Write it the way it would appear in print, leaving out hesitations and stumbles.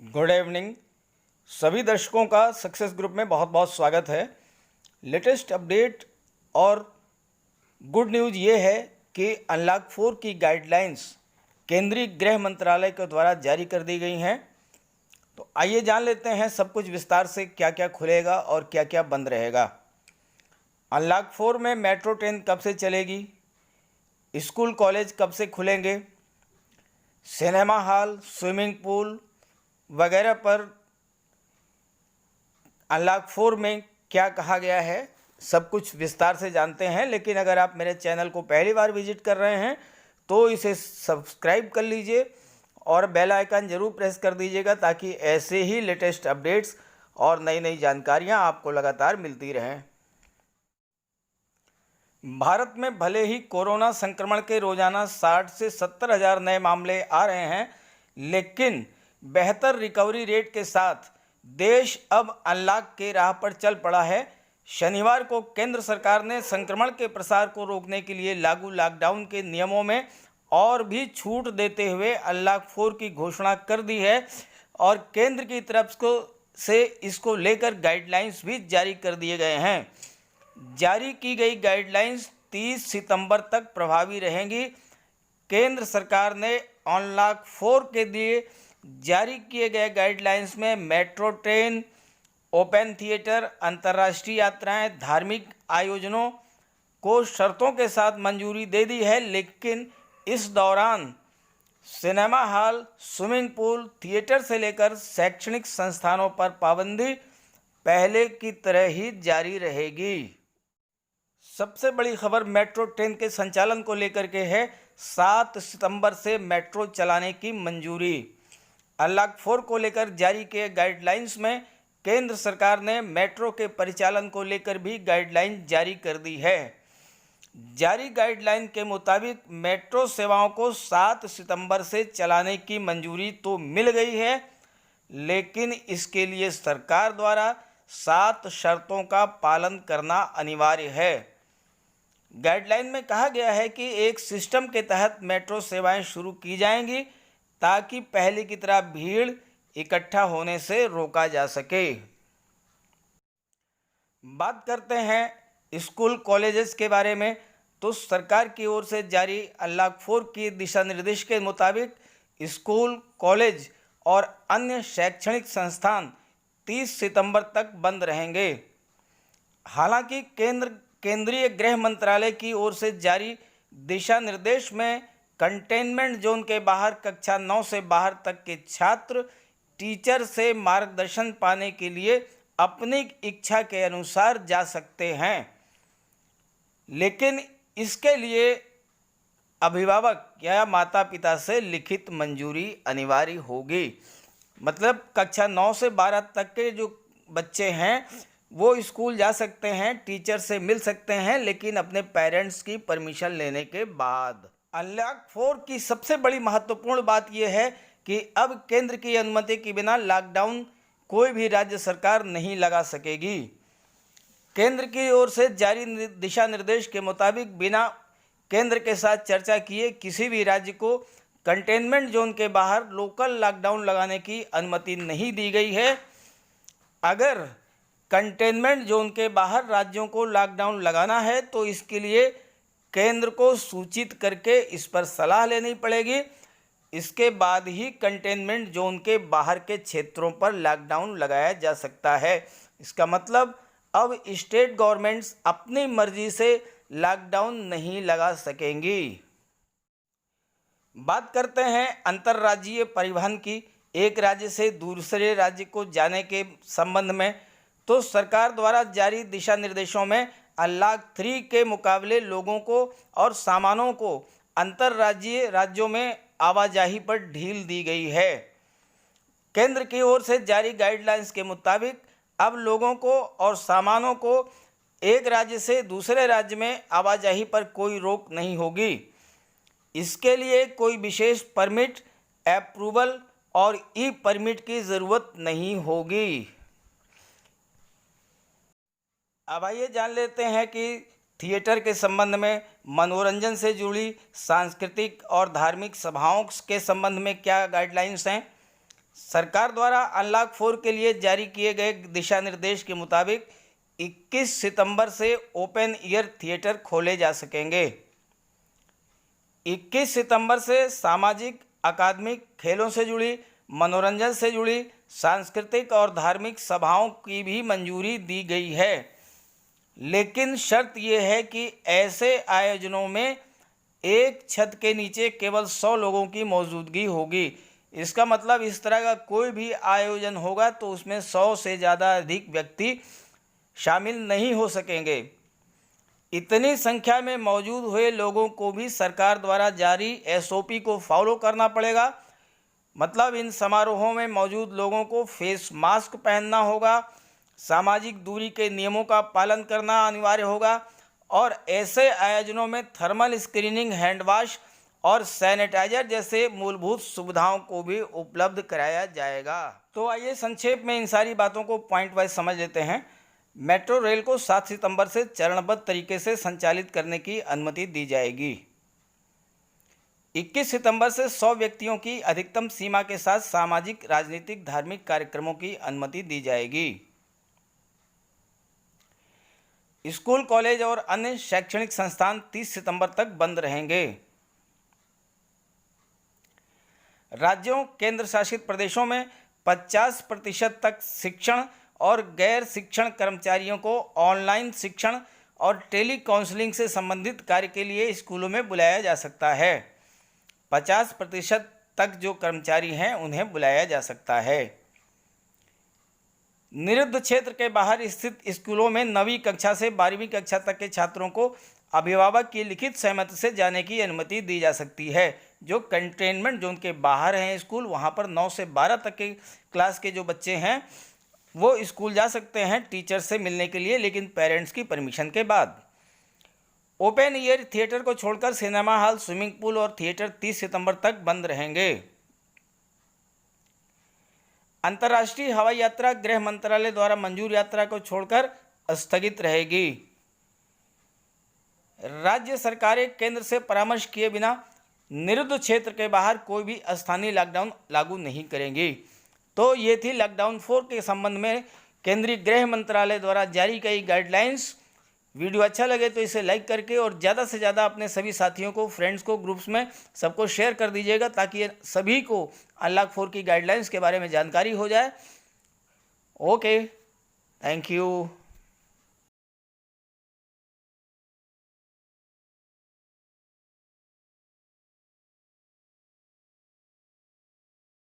Good evening. सभी दर्शकों का सक्सेस ग्रुप में बहुत बहुत स्वागत है। लेटेस्ट अपडेट और गुड न्यूज़ ये है कि अनलॉक 4 की गाइडलाइंस केंद्रीय गृह मंत्रालय के द्वारा जारी कर दी गई हैं। तो आइए जान लेते हैं सब कुछ विस्तार से, क्या क्या खुलेगा और क्या क्या बंद रहेगा। अनलॉक 4 में मेट्रो ट्रेन कब से चलेगी, स्कूल कॉलेज कब से खुलेंगे, सिनेमा हॉल, स्विमिंग पूल वगैरह पर अनलॉक 4 में क्या कहा गया है, सब कुछ विस्तार से जानते हैं। लेकिन अगर आप मेरे चैनल को पहली बार विजिट कर रहे हैं तो इसे सब्सक्राइब कर लीजिए और बेल आइकन ज़रूर प्रेस कर दीजिएगा ताकि ऐसे ही लेटेस्ट अपडेट्स और नई नई जानकारियां आपको लगातार मिलती रहें। भारत में भले ही कोरोना संक्रमण के रोजाना 60 से 70 हज़ार नए मामले आ रहे हैं, लेकिन बेहतर रिकवरी रेट के साथ देश अब अनलॉक के राह पर चल पड़ा है। शनिवार को केंद्र सरकार ने संक्रमण के प्रसार को रोकने के लिए लागू लॉकडाउन के नियमों में और भी छूट देते हुए अनलॉक 4 की घोषणा कर दी है और केंद्र की तरफ से इसको लेकर गाइडलाइंस भी जारी कर दिए गए हैं। जारी की गई गाइडलाइंस 30 सितंबर तक प्रभावी रहेंगी। केंद्र सरकार ने अनलॉक 4 के लिए जारी किए गए गाइडलाइंस में मेट्रो ट्रेन, ओपन थिएटर, अंतर्राष्ट्रीय यात्राएं, धार्मिक आयोजनों को शर्तों के साथ मंजूरी दे दी है, लेकिन इस दौरान cinema hall, swimming pool, theatre से लेकर शैक्षणिक संस्थानों पर पाबंदी पहले की तरह ही जारी रहेगी। सबसे बड़ी खबर मेट्रो ट्रेन के संचालन को लेकर के है। 7 सितंबर से मेट्रो चलाने की मंजूरी। अनलॉक 4 को लेकर जारी किए गाइडलाइंस में केंद्र सरकार ने मेट्रो के परिचालन को लेकर भी गाइडलाइन जारी कर दी है। जारी गाइडलाइन के मुताबिक मेट्रो सेवाओं को 7 सितंबर से चलाने की मंजूरी तो मिल गई है, लेकिन इसके लिए सरकार द्वारा 7 शर्तों का पालन करना अनिवार्य है। गाइडलाइन में कहा गया है कि एक सिस्टम के तहत मेट्रो सेवाएं शुरू की जाएंगी ताकि पहले की तरह भीड़ इकट्ठा होने से रोका जा सके। बात करते हैं स्कूल कॉलेजेस के बारे में, तो सरकार की ओर से जारी अनलॉक 4 की दिशा निर्देश के मुताबिक स्कूल, कॉलेज और अन्य शैक्षणिक संस्थान 30 सितंबर तक बंद रहेंगे। हालांकि केंद्रीय गृह मंत्रालय की ओर से जारी दिशा निर्देश में कंटेनमेंट जोन के बाहर कक्षा 9 से बाहर तक के छात्र टीचर से मार्गदर्शन पाने के लिए अपनी इच्छा के अनुसार जा सकते हैं, लेकिन इसके लिए अभिभावक या माता पिता से लिखित मंजूरी अनिवार्य होगी। मतलब कक्षा 9 से 12 तक के जो बच्चे हैं वो स्कूल जा सकते हैं, टीचर से मिल सकते हैं, लेकिन अपने पेरेंट्स की परमिशन लेने के बाद। अनलॉक 4 की सबसे बड़ी महत्वपूर्ण बात यह है कि अब केंद्र की अनुमति के बिना लॉकडाउन कोई भी राज्य सरकार नहीं लगा सकेगी। केंद्र की ओर से जारी दिशा निर्देश के मुताबिक बिना केंद्र के साथ चर्चा किए किसी भी राज्य को कंटेनमेंट जोन के बाहर लोकल लॉकडाउन लगाने की अनुमति नहीं दी गई है। अगर कंटेनमेंट जोन के बाहर राज्यों को लॉकडाउन लगाना है तो इसके लिए केंद्र को सूचित करके इस पर सलाह लेनी पड़ेगी। इसके बाद ही कंटेनमेंट जोन के बाहर के क्षेत्रों पर लॉकडाउन लगाया जा सकता है। इसका मतलब अब स्टेट गवर्नमेंट्स अपनी मर्जी से लॉकडाउन नहीं लगा सकेंगी। बात करते हैं अंतर्राज्यीय परिवहन की। एक राज्य से दूसरे राज्य को जाने के संबंध में, तो सरकार द्वारा जारी दिशा निर्देशों में अनलॉक 3 के मुकाबले लोगों को और सामानों को अंतर्राज्यीय राज्यों में आवाजाही पर ढील दी गई है। केंद्र की ओर से जारी गाइडलाइंस के मुताबिक अब लोगों को और सामानों को एक राज्य से दूसरे राज्य में आवाजाही पर कोई रोक नहीं होगी। इसके लिए कोई विशेष परमिट, अप्रूवल और ई परमिट की ज़रूरत नहीं होगी। अब आइए जान लेते हैं कि थिएटर के संबंध में, मनोरंजन से जुड़ी सांस्कृतिक और धार्मिक सभाओं के संबंध में क्या गाइडलाइंस हैं। सरकार द्वारा अनलॉक 4 के लिए जारी किए गए दिशा निर्देश के मुताबिक 21 सितंबर से ओपन एयर थिएटर खोले जा सकेंगे। 21 सितंबर से सामाजिक, अकादमिक, खेलों से जुड़ी, मनोरंजन से जुड़ी, सांस्कृतिक और धार्मिक सभाओं की भी मंजूरी दी गई है, लेकिन शर्त यह है कि ऐसे आयोजनों में एक छत के नीचे केवल 100 लोगों की मौजूदगी होगी। इसका मतलब इस तरह का कोई भी आयोजन होगा तो उसमें 100 से ज़्यादा अधिक व्यक्ति शामिल नहीं हो सकेंगे। इतनी संख्या में मौजूद हुए लोगों को भी सरकार द्वारा जारी एसओपी को फॉलो करना पड़ेगा। मतलब इन समारोहों में मौजूद लोगों को फेस मास्क पहनना होगा, सामाजिक दूरी के नियमों का पालन करना अनिवार्य होगा और ऐसे आयोजनों में थर्मल स्क्रीनिंग, हैंड वॉश और सैनिटाइजर जैसे मूलभूत सुविधाओं को भी उपलब्ध कराया जाएगा। तो आइए संक्षेप में इन सारी बातों को पॉइंट वाइज समझ लेते हैं। मेट्रो रेल को 7 सितंबर से चरणबद्ध तरीके से संचालित करने की अनुमति दी जाएगी। 21 सितंबर से 100 व्यक्तियों की अधिकतम सीमा के साथ सामाजिक, राजनीतिक, धार्मिक कार्यक्रमों की अनुमति दी जाएगी। स्कूल, कॉलेज और अन्य शैक्षणिक संस्थान 30 सितंबर तक बंद रहेंगे। राज्यों, केंद्र शासित प्रदेशों में 50% तक शिक्षण और गैर शिक्षण कर्मचारियों को ऑनलाइन शिक्षण और टेली काउंसलिंग से संबंधित कार्य के लिए स्कूलों में बुलाया जा सकता है। 50% तक जो कर्मचारी हैं उन्हें बुलाया जा सकता है। निरुद्ध क्षेत्र के बाहर स्थित स्कूलों में 9वीं कक्षा से 12वीं कक्षा तक के छात्रों को अभिभावक की लिखित सहमति से जाने की अनुमति दी जा सकती है। जो कंटेनमेंट जोन के बाहर हैं स्कूल, वहाँ पर 9 से 12 तक के क्लास के जो बच्चे हैं वो स्कूल जा सकते हैं टीचर से मिलने के लिए, लेकिन पेरेंट्स की परमिशन के बाद। ओपन एयर थिएटर को छोड़कर सिनेमा हॉल, स्विमिंग पूल और थिएटर 30 सितंबर तक बंद रहेंगे। अंतर्राष्ट्रीय हवाई यात्रा गृह मंत्रालय द्वारा मंजूर यात्रा को छोड़कर स्थगित रहेगी। राज्य सरकारें केंद्र से परामर्श किए बिना निरुद्ध क्षेत्र के बाहर कोई भी स्थानीय लॉकडाउन लागू नहीं करेंगी। तो ये थी लॉकडाउन 4 के संबंध में केंद्रीय गृह मंत्रालय द्वारा जारी की गाइडलाइंस। वीडियो अच्छा लगे तो इसे लाइक करके और ज़्यादा से ज़्यादा अपने सभी साथियों को, फ्रेंड्स को, ग्रुप्स में सबको शेयर कर दीजिएगा ताकि सभी को अनलॉक 4 की गाइडलाइंस के बारे में जानकारी हो जाए। Okay, thank you.